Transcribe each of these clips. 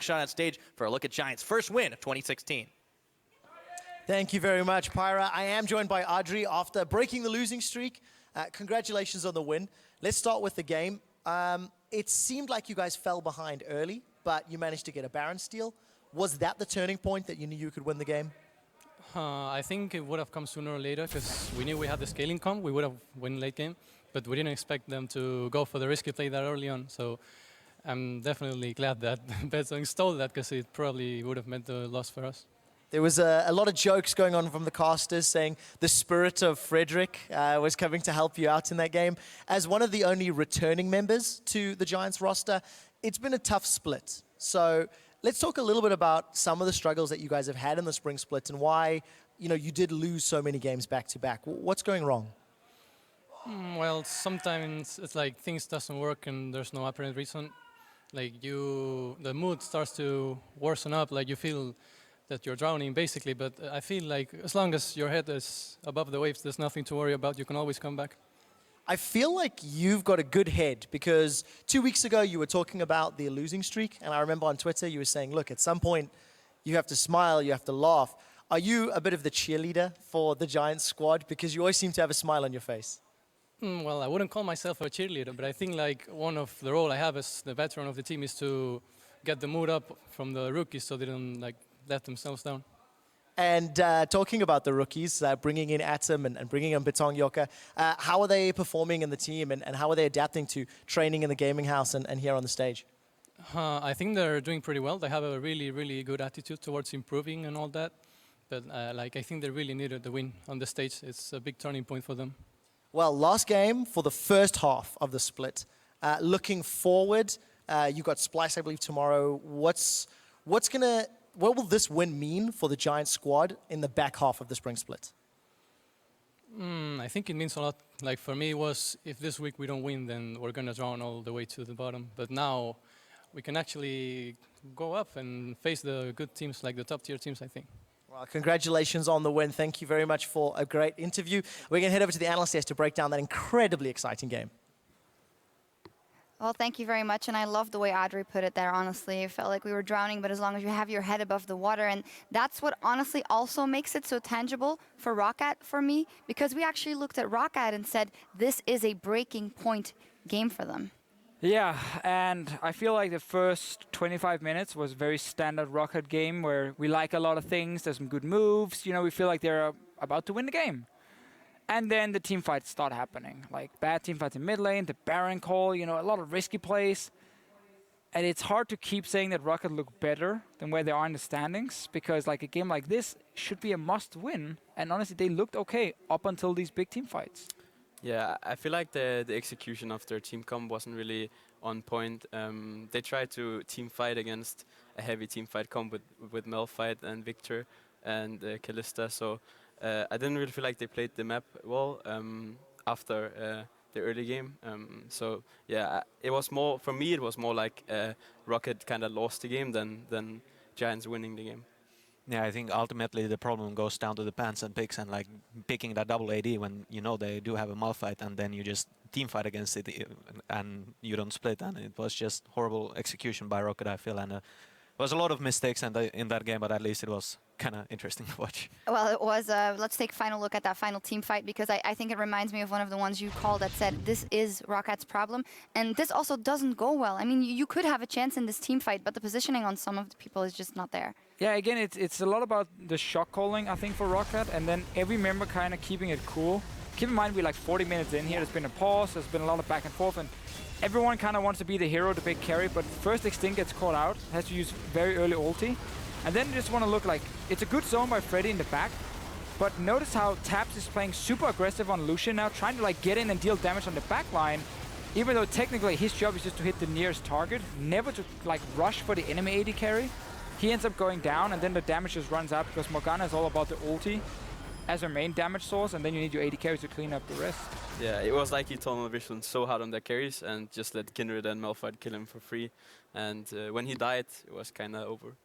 Shot on stage for a look at Giants' first win of 2016. Thank you very much, Pyra. I am joined by Audrey after breaking the losing streak. Congratulations on the win. Let's start with the game. It seemed like you guys fell behind early, but you managed to get a Baron steal. Was that the turning point that you knew you could win the game? I think it would have come sooner or later because we knew we had the scaling comp. We would have won late game, but we didn't expect them to go for the risky play that early on. So I'm definitely glad that Betson stole that because it probably would have meant the loss for us. There was a lot of jokes going on from the casters saying the spirit of Frederick was coming to help you out in that game. As one of the only returning members to the Giants roster, it's been a tough split. So let's talk a little bit about some of the struggles that you guys have had in the spring split and why you did lose so many games back to back. What's going wrong? Well, sometimes it's like things doesn't work and there's no apparent reason. Like the mood starts to worsen up, like you feel that you're drowning basically, but I feel like as long as your head is above the waves, there's nothing to worry about. You can always come back. I feel like you've got a good head because 2 weeks ago you were talking about the losing streak, and I remember on Twitter you were saying, look, at some point you have to smile, you have to laugh. Are you a bit of the cheerleader for the Giants squad? Because you always seem to have a smile on your face. Well, I wouldn't call myself a cheerleader, but I think like one of the role I have as the veteran of the team is to get the mood up from the rookies so they don't like let themselves down. And talking about the rookies, bringing in Atom and bringing in Betong Yoka, how are they performing in the team and how are they adapting to training in the gaming house and here on the stage? I think they're doing pretty well. They have a really, really good attitude towards improving and all that. But I think they really needed the win on the stage. It's a big turning point for them. Well, last game for the first half of the split. Looking forward, you got Splice, I believe, tomorrow. What will this win mean for the Giants squad in the back half of the spring split? I think it means a lot. Like for me, it was if this week we don't win, then we're gonna drown all the way to the bottom. But now we can actually go up and face the good teams, like the top tier teams, I think. Well, congratulations on the win. Thank you very much for a great interview. We're going to head over to the analyst desk to break down that incredibly exciting game. Well, thank you very much, and I love the way Audrey put it there, honestly. It felt like we were drowning, but as long as you have your head above the water, and that's what honestly also makes it so tangible for ROCCAT for me, because we actually looked at ROCCAT and said, this is a breaking point game for them. Yeah, and I feel like the first 25 minutes was a very standard ROCCAT game where we like a lot of things, there's some good moves, we feel like they're about to win the game. And then the team fights start happening, like bad team fights in mid lane, the Baron call, a lot of risky plays. And it's hard to keep saying that ROCCAT look better than where they are in the standings, because like a game like this should be a must win. And honestly, they looked okay up until these big team fights. Yeah, I feel like the execution of their team comp wasn't really on point. They tried to team fight against a heavy team fight comp with Malphite and Victor and Kalista, so I didn't really feel like they played the map well after the early game. So yeah, it was more, for me it was more like ROCCAT kind of lost the game than Giants winning the game. Yeah, I think ultimately the problem goes down to the pants and picks and like picking that double AD when they do have a Malphite and then you just team fight against it and you don't split, and it was just horrible execution by ROCCAT, I feel, and there was a lot of mistakes in that game, but at least it was kind of interesting to watch. Well, it was. Let's take a final look at that final team fight, because I think it reminds me of one of the ones you called that said this is ROCCAT's problem, and this also doesn't go well. I mean, you could have a chance in this team fight, but the positioning on some of the people is just not there. Yeah, again, it's a lot about the shot calling, I think, for ROCCAT, and then every member kind of keeping it cool. Keep in mind, we're like 40 minutes in here. There's been a pause. There's been a lot of back and forth, and everyone kind of wants to be the hero, the big carry, but first Extinct gets caught out, has to use very early ulti, and then you just want to look like it's a good zone by Freddy in the back, but notice how Taps is playing super aggressive on Lucian now, trying to like get in and deal damage on the back line, even though technically his job is just to hit the nearest target, never to like rush for the enemy AD carry. He ends up going down, and then the damage just runs out because Morgana is all about the ulti as her main damage source, and then you need your AD carries to clean up the rest. Yeah, it was like he tunnel vision so hard on their carries and just let Kindred and Malphite kill him for free. And when he died, it was kind of over.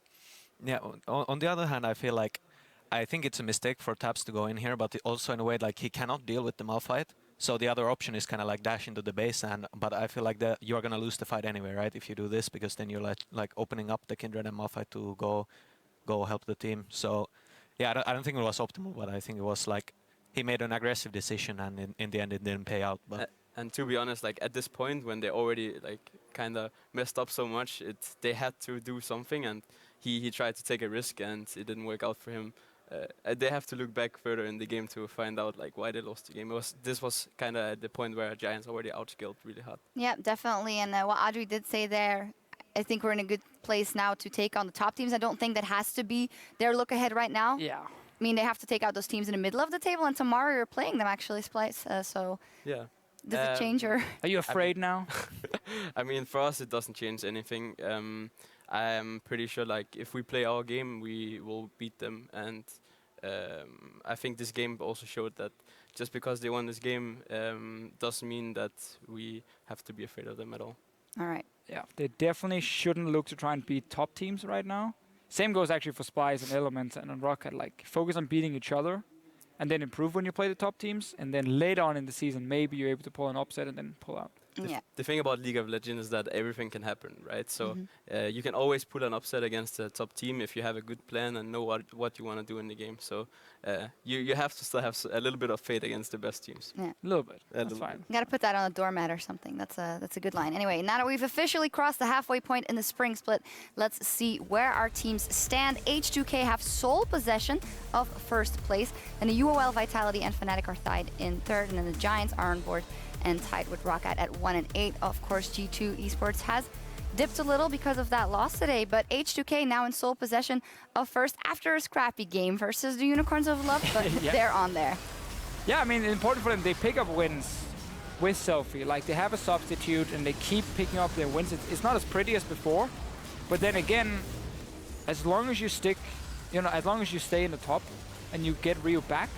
Yeah, on the other hand, I think it's a mistake for Taps to go in here, but also in a way like he cannot deal with the Malphite. So the other option is kind of like dash into the base, but I feel like that you're gonna lose the fight anyway, right? If you do this, because then you're like opening up the Kindred and Malphite to go help the team. So yeah, I don't think it was optimal, but I think it was like he made an aggressive decision, and in the end it didn't pay out. But And to be honest, like at this point when they already like kind of messed up so much, they had to do something, and he tried to take a risk, and it didn't work out for him. They have to look back further in the game to find out like why they lost the game. This was kind of at the point where Giants already outskilled really hard. Yeah, definitely. And what Adri did say there, I think we're in a good place now to take on the top teams. I don't think that has to be their look ahead right now. Yeah. I mean, they have to take out those teams in the middle of the table, and tomorrow you're playing them actually, Splice. So Yeah. does it change your? Are you afraid now? I mean, for us, it doesn't change anything. I'm pretty sure, like, if we play our game, we will beat them. And I think this game also showed that just because they won this game doesn't mean that we have to be afraid of them at all. All right. Yeah, they definitely shouldn't look to try and beat top teams right now. Same goes actually for Splice and Elements and on ROCCAT. Like, focus on beating each other, and then improve when you play the top teams. And then later on in the season, maybe you're able to pull an upset and then pull out. Yeah. The thing about League of Legends is that everything can happen, right? So you can always pull an upset against a top team if you have a good plan and know what you want to do in the game. So you have to still have a little bit of faith against the best teams. Yeah. A little bit. A That's little fine. You got to put that on a doormat or something. That's a good line. Anyway, now that we've officially crossed the halfway point in the spring split, let's see where our teams stand. H2K have sole possession of first place, and the UOL, Vitality, and Fnatic are tied in third, and then the Giants are on board and tied with ROCCAT at 1 and 8. Of course, G2 Esports has dipped a little because of that loss today, but H2K now in sole possession of first after a scrappy game versus the Unicorns of Love, but Yeah. they're on there. Yeah, I mean, it's important for them. They pick up wins with Selfie. Like, they have a substitute, and they keep picking up their wins. It's not as pretty as before, but then again, as long as you stick, as long as you stay in the top and you get Rio back,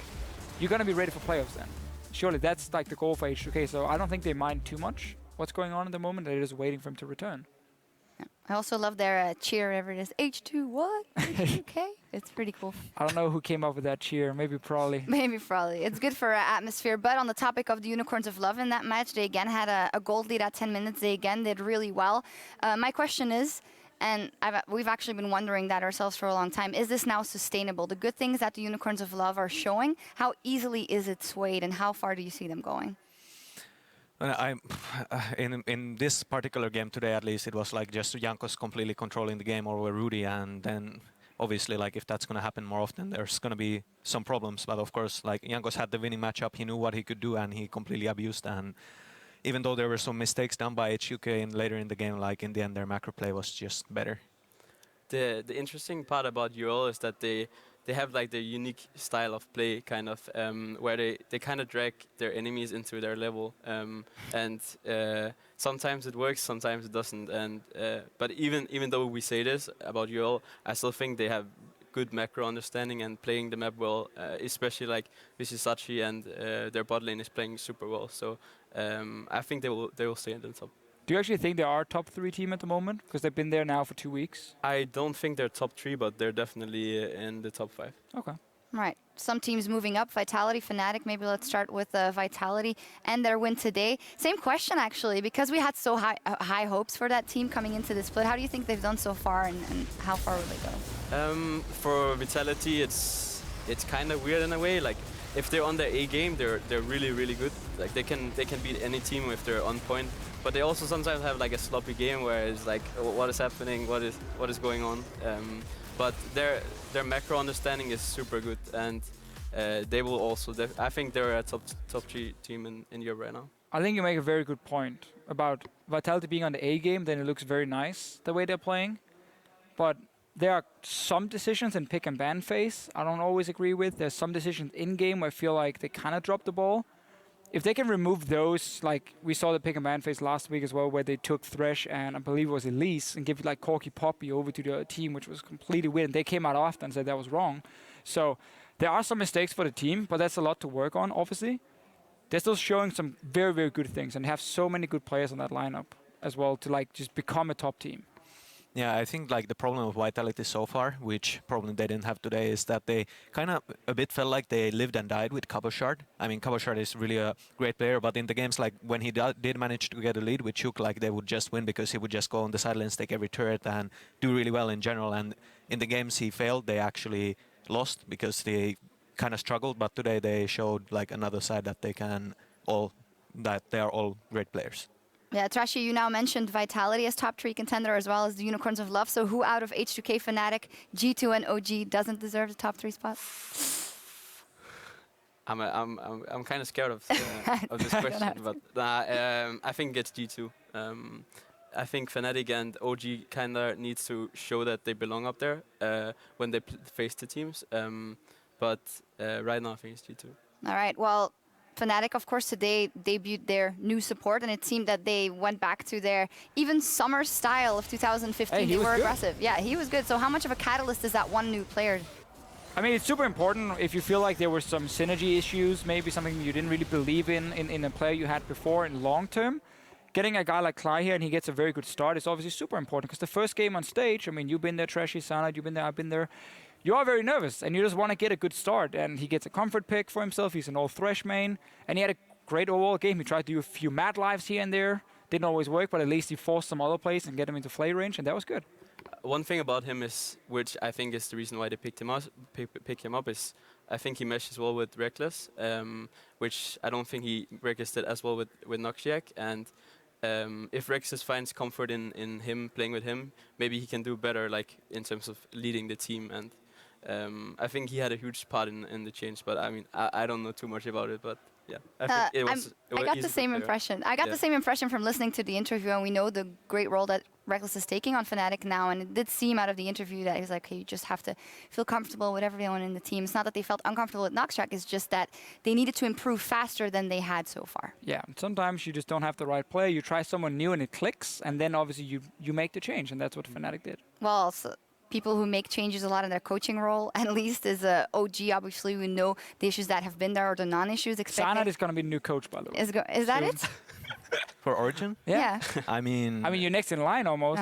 you're going to be ready for playoffs then. Surely that's like the goal for H2K, so I don't think they mind too much what's going on at the moment. They're just waiting for him to return. I also love their cheer, whatever it is. H2 what? H2K? It's pretty cool. I don't know who came up with that cheer. Maybe probably. Maybe probably. It's good for atmosphere. But on the topic of the Unicorns of Love in that match, they again had a gold lead at 10 minutes. They again did really well. My question is, and we've actually been wondering that ourselves for a long time, is this now sustainable? The good things that the Unicorns of Love are showing, how easily is it swayed, and how far do you see them going? In this particular game today, at least, it was like just Jankos completely controlling the game over Rudy, and then obviously, like, if that's going to happen more often, there's going to be some problems. But of course, like, Jankos had the winning matchup, he knew what he could do, and he completely abused. And even though there were some mistakes done by HUK later in the game, like, in the end, their macro play was just better. The interesting part about UL is that they have like the unique style of play, kind of, where they kind of drag their enemies into their level, and sometimes it works, sometimes it doesn't. And but even though we say this about UL, I still think they have good macro understanding and playing the map well, especially like Vishisachi, and their bot lane is playing super well. So I think they will stay in the top. Do you actually think they are top 3 team at the moment? Because they've been there now for 2 weeks. I don't think they're top 3, but they're definitely in the top 5. Okay. Right. Some teams moving up. Vitality, Fnatic. Maybe let's start with Vitality and their win today. Same question, actually, because we had so high hopes for that team coming into this split. How do you think they've done so far, and how far will they go? For Vitality, it's kind of weird in a way. Like, if they're on their A game, they're really, really good. Like, they can beat any team if they're on point. But they also sometimes have like a sloppy game where it's like, what is happening? What is going on? But their macro understanding is super good, and they will also. I think they're a top 3 team in Europe right now. I think you make a very good point about Vitality being on the A game. Then it looks very nice the way they're playing, but there are some decisions in pick and ban phase I don't always agree with. There's some decisions in game where I feel like they kind of drop the ball. If they can remove those, like we saw the pick and ban phase last week as well, where they took Thresh and I believe it was Elise and give like Corky Poppy over to the other team, which was completely weird. And they came out after and said that was wrong. So there are some mistakes for the team, but that's a lot to work on, obviously. They're still showing some very, very good things and have so many good players on that lineup as well to like just become a top team. Yeah, I think like the problem of Vitality so far, which probably they didn't have today, is that they kind of a bit felt like they lived and died with Cabochard. I mean, Cabochard is really a great player, but in the games like when he did manage to get a lead with Chook, like they would just win because he would just go on the sidelines, take every turret, and do really well in general. And in the games he failed, they actually lost because they kind of struggled. But today they showed like another side that they are all great players. Yeah, Trashy, you now mentioned Vitality as top 3 contender as well as the Unicorns of Love. So who out of H2K, Fnatic, G2 and OG doesn't deserve the top 3 spot? I'm kind of scared of this question, but I think it's G2. I think Fnatic and OG kind of needs to show that they belong up there when they face the teams. But right now I think it's G2. All right, well, Fnatic, of course, today debuted their new support, and it seemed that they went back to their even summer style of 2015. Hey, they were good. aggressive. Yeah, he was good. So how much of a catalyst is that one new player? I mean, it's super important if you feel like there were some synergy issues, maybe something you didn't really believe in a player you had before in long term. Getting a guy like Cly here and he gets a very good start is obviously super important because the first game on stage, I mean, you've been there, Trashy, Sana, you've been there, I've been there. You are very nervous and you just want to get a good start. And he gets a comfort pick for himself. He's an all Thresh main and he had a great overall game. He tried to do a few mad lives here and there. Didn't always work, but at least he forced some other plays and get him into flay range, and that was good. One thing about him is, which I think is the reason why they picked him up, is I think he meshes well with Reckless, which I don't think Reckless did as well with Noxiac. And if Reckless finds comfort in him playing with him, maybe he can do better, like in terms of leading the team. And I think he had a huge part in the change. But I mean, I don't know too much about it, but. Yeah, I think it was. I got the same impression. I got the same impression from listening to the interview, and we know the great role that Reckless is taking on Fnatic now. And it did seem out of the interview that he was like, "Okay, you just have to feel comfortable with everyone in the team." It's not that they felt uncomfortable with Noxtrack; it's just that they needed to improve faster than they had so far. Yeah, sometimes you just don't have the right player. You try someone new and it clicks, and then obviously you make the change, and that's what Fnatic did. Well. People who make changes a lot in their coaching role, at least, is OG. Obviously, we know the issues that have been there or the non-issues. Sana is going to be the new coach, by the way. Is that it? For Origin? Yeah. I mean, you're next in line almost.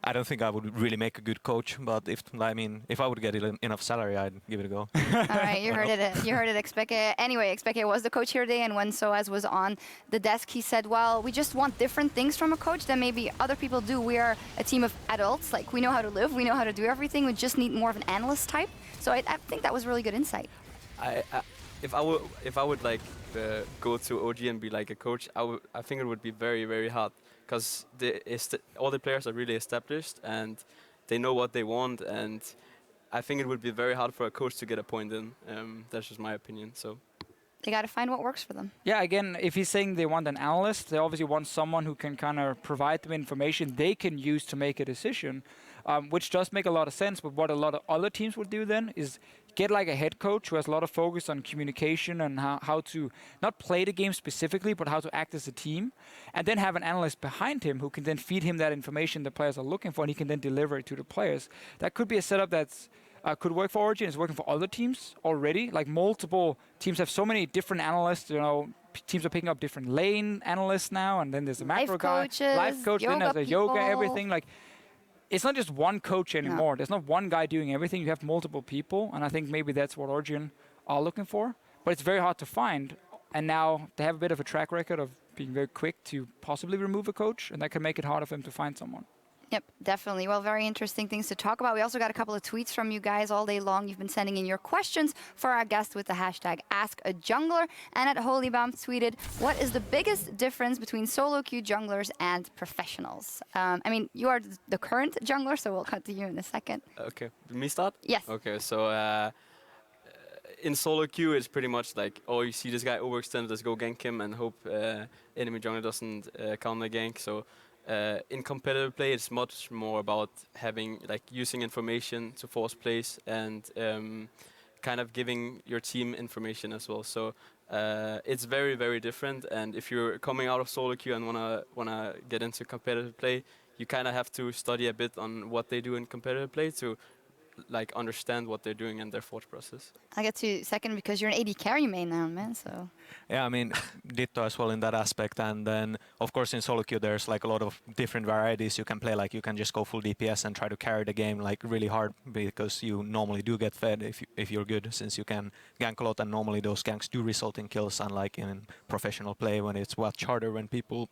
I don't think I would really make a good coach, but if I would get enough salary, I'd give it a go. All right, you heard it. You heard it, Expeke. Anyway, Expeke was the coach here today, and when Soaz was on the desk, he said, "Well, we just want different things from a coach than maybe other people do. We are a team of adults. Like we know how to live, we know how to do everything. We just need more of an analyst type." So I think that was really good insight. If I would like go to OG and be like a coach, I think it would be very, very hard. Because all the players are really established and they know what they want, and I think it would be very hard for a coach to get a point in. That's just my opinion. So they got to find what works for them. Yeah, again, if he's saying they want an analyst, they obviously want someone who can kind of provide them information they can use to make a decision, which does make a lot of sense. But what a lot of other teams would do then is get like a head coach who has a lot of focus on communication and how to not play the game specifically, but how to act as a team, and then have an analyst behind him who can then feed him that information the players are looking for, and he can then deliver it to the players. That could be a setup that's could work for Origin. It's working for other teams already. Like multiple teams have so many different analysts. You know, teams are picking up different lane analysts now, and then there's a macro guy, life coach, then there's a yoga, everything like. It's not just one coach anymore. No. There's not one guy doing everything. You have multiple people, and I think maybe that's what Origin are looking for. But it's very hard to find, and now they have a bit of a track record of being very quick to possibly remove a coach, and that can make it harder for them to find someone. Yep, definitely. Well, very interesting things to talk about. We also got a couple of tweets from you guys all day long. You've been sending in your questions for our guest with the hashtag #AskAJungler. And at Holybomb tweeted, "What is the biggest difference between solo queue junglers and professionals?" I mean, you are the current jungler, so we'll cut to you in a second. Okay, me start? Yes. Okay, so in solo queue, it's pretty much like, oh, you see this guy overextended, let's go gank him and hope enemy jungler doesn't counter gank. So. In competitive play, it's much more about using information to force plays and kind of giving your team information as well. So it's very, very different. And if you're coming out of solo queue and wanna get into competitive play, you kind of have to study a bit on what they do in competitive play to like understand what they're doing and their thought process. I get to second because you're an AD carry main now, man. So Yeah, I mean, ditto as well in that aspect. And then, of course, in solo queue, there's like a lot of different varieties you can play. Like you can just go full DPS and try to carry the game like really hard because you normally do get fed if you're good, since you can gank a lot. And normally those ganks do result in kills, unlike in professional play when it's much harder when people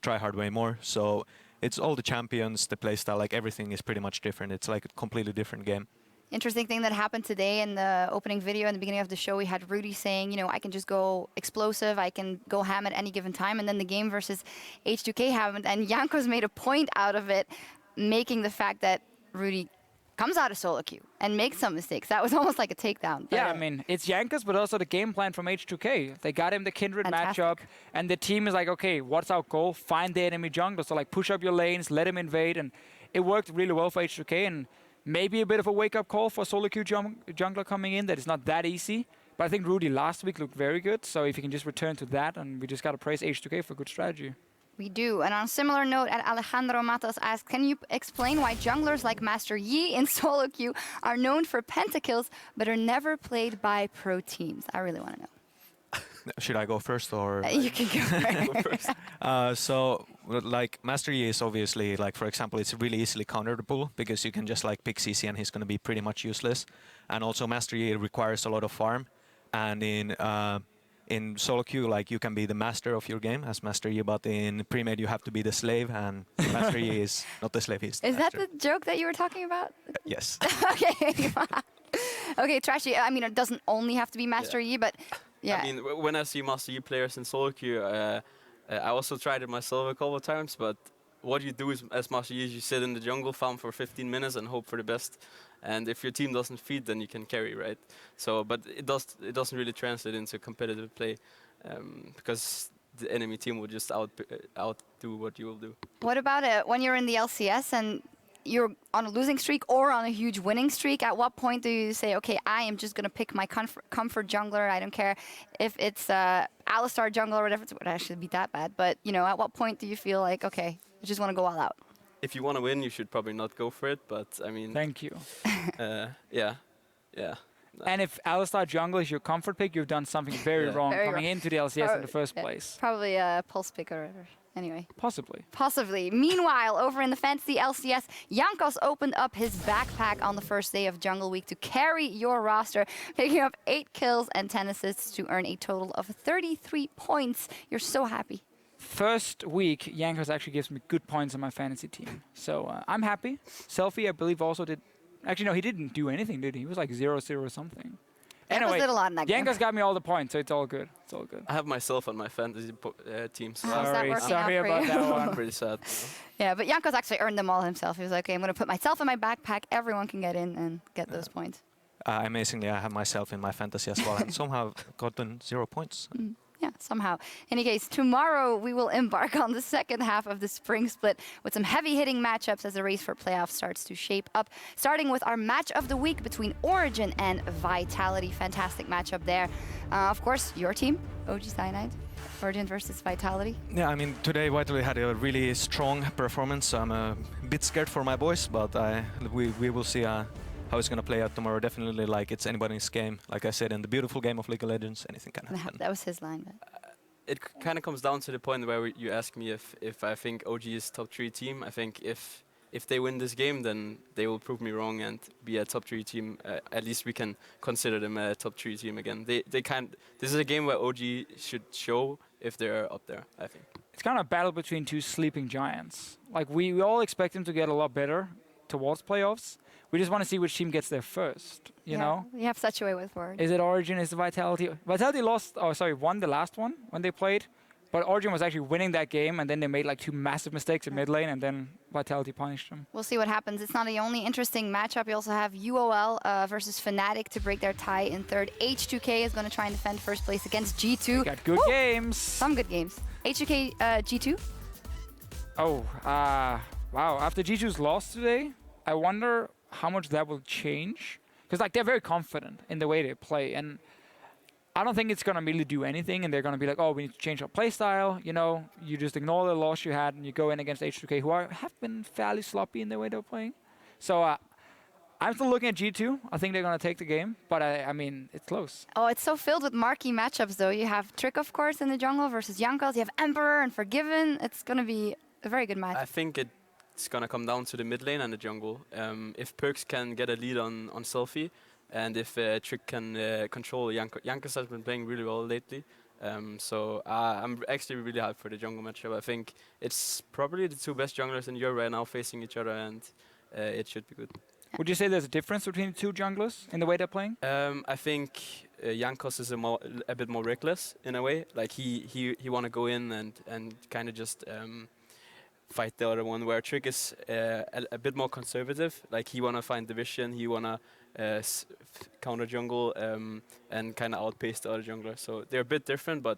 try hard way more. So it's all the champions, the playstyle, like everything is pretty much different. It's like a completely different game. interesting thing that happened today in the opening video in the beginning of the show, we had Rudy saying, you know, I can just go explosive, I can go ham at any given time, and then the game versus H2K happened, and Jankos made a point out of it, making the fact that Rudy comes out of solo queue and makes some mistakes. That was almost like a takedown. Yeah, I mean, it's Jankos, but also the game plan from H2K. They got him the Kindred Fantastic. matchup, and the team is like, okay, what's our goal? Find the enemy jungler. So like push up your lanes, let him invade, and it worked really well for H2K, and maybe a bit of a wake-up call for solo queue jungler coming in, that it's not that easy. But I think Rudy last week looked very good, so if he can just return to that, and we just got to praise H2K for good strategy. We do. And on a similar note, Alejandro Matos asked, can you explain why junglers like Master Yi in solo queue are known for pentakills, but are never played by pro teams? I really want to know. Should I go first or? You can go first. So, like, Master Yi is obviously, like, for example, it's really easily counterable because you can just, like, pick CC and he's going to be pretty much useless. And also, Master Yi requires a lot of farm. And in solo queue, like, you can be the master of your game as Master Yi, but in pre-made, you have to be the slave, and Master Yi is not the slave, he's the Is that master. the joke that you were talking about? Yes. Okay. Okay, Trashy, I mean, it doesn't only have to be Master Yi, but yeah. I mean, when I see Master Yi players in solo queue, I also tried it myself a couple of times, but what you do is, as Master Yi, is you sit in the jungle farm for 15 minutes and hope for the best. And if your team doesn't feed, then you can carry, right? So, but it doesn't really translate into competitive play because the enemy team will just outdo what you will do. What about it when you're in the LCS and you're on a losing streak or on a huge winning streak? At what point do you say, okay, I am just going to pick my comfort jungler. I don't care if it's Alistar jungler or whatever. It would actually be that bad. But, you know, at what point do you feel like, okay, I just want to go all out? If you want to win, you should probably not go for it. But I mean, Thank you. yeah. And if Alistar jungle is your comfort pick, you've done something very wrong Very coming wrong. into the LCS in the first Yeah, place. Probably a pulse pick or whatever. Anyway. Possibly. Possibly. Meanwhile, over in the Fantasy LCS, Jankos opened up his backpack on the first day of Jungle Week to carry your roster, picking up 8 kills and 10 assists to earn a total of 33 points. You're so happy. First week, Jankos actually gives me good points on my fantasy team. So I'm happy. Selfie, I believe, also did... Actually, no, he didn't do anything, did he? He was like 0-0 something. Jankos did a lot in that game. Jankos got me all the points, so it's all good. It's all good. I have myself on my fantasy team, so How's that Sorry, working sorry out for about you? that I'm one. pretty sad. Yeah, but Jankos actually earned them all himself. He was like, okay, I'm going to put myself in my backpack. Everyone can get in and get those points. Amazingly, I have myself in my fantasy as well, and somehow gotten 0 points. Yeah, somehow. In any case, tomorrow we will embark on the second half of the spring split with some heavy-hitting matchups as the race for playoffs starts to shape up. Starting with our match of the week between Origin and Vitality. Fantastic matchup there. Of course, your team, OG Cyanide. Origin versus Vitality. Yeah, I mean, today Vitality had a really strong performance, so I'm a bit scared for my boys, but we will see how it's going to play out tomorrow. Definitely, like, it's anybody's game. Like I said, in the beautiful game of League of Legends, anything can happen. That was his line. But. It kind of comes down to the point where you ask me if I think OG is top 3 team. I think if they win this game, then they will prove me wrong and be a top 3 team. At least we can consider them a top 3 team again. They can't. This is a game where OG should show if they're up there, I think. It's kind of a battle between two sleeping giants. Like, we all expect them to get a lot better towards playoffs. We just want to see which team gets there first, you know? You have such a way with words. Is it Origin? Is it Vitality? Vitality won the last one when they played. But Origin was actually winning that game, and then they made like 2 massive mistakes in mid lane, and then Vitality punished them. We'll see what happens. It's not the only interesting matchup. You also have UOL versus Fnatic to break their tie in third. H2K is going to try and defend first place against G2. Got good games. Some good games. H2K, G2? Oh, wow. After G2's loss today, I wonder how much that will change. Because like they're very confident in the way they play, and I don't think it's going to really do anything, and they're going to be like, oh, we need to change our play style. You know, you just ignore the loss you had, and you go in against H2K, who have been fairly sloppy in the way they're playing. So I'm still looking at G2. I think they're going to take the game, but I mean, it's close. Oh, it's so filled with marquee matchups, though. You have Trick, of course, in the jungle versus Jankos. You have Emperor and Forgiven. It's going to be a very good match. I think it's going to come down to the mid lane and the jungle. If Perks can get a lead on Selfie, and if Trick can control Jankos. Jankos has been playing really well lately. So I'm actually really hyped for the jungle matchup. I think it's probably the two best junglers in Europe right now facing each other, and it should be good. Would you say there's a difference between the two junglers in the way they're playing? I think Jankos is a bit more reckless in a way. Like he want to go in and kind of just fight the other one. Where Trick is a bit more conservative. Like he want to find the vision. He want to counter jungle and kind of outpace the other jungler. So they're a bit different, but.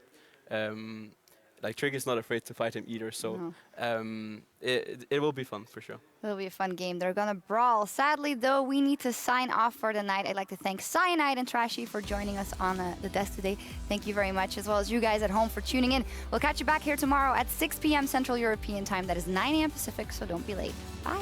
Like Trick is not afraid to fight him either, so it will be fun for sure. It'll be a fun game. They're gonna brawl. Sadly, though, we need to sign off for the night. I'd like to thank Cyanide and Trashy for joining us on the desk today. Thank you very much, as well as you guys at home for tuning in. We'll catch you back here tomorrow at 6 p.m. Central European Time. That is 9 a.m. Pacific, so don't be late. Bye.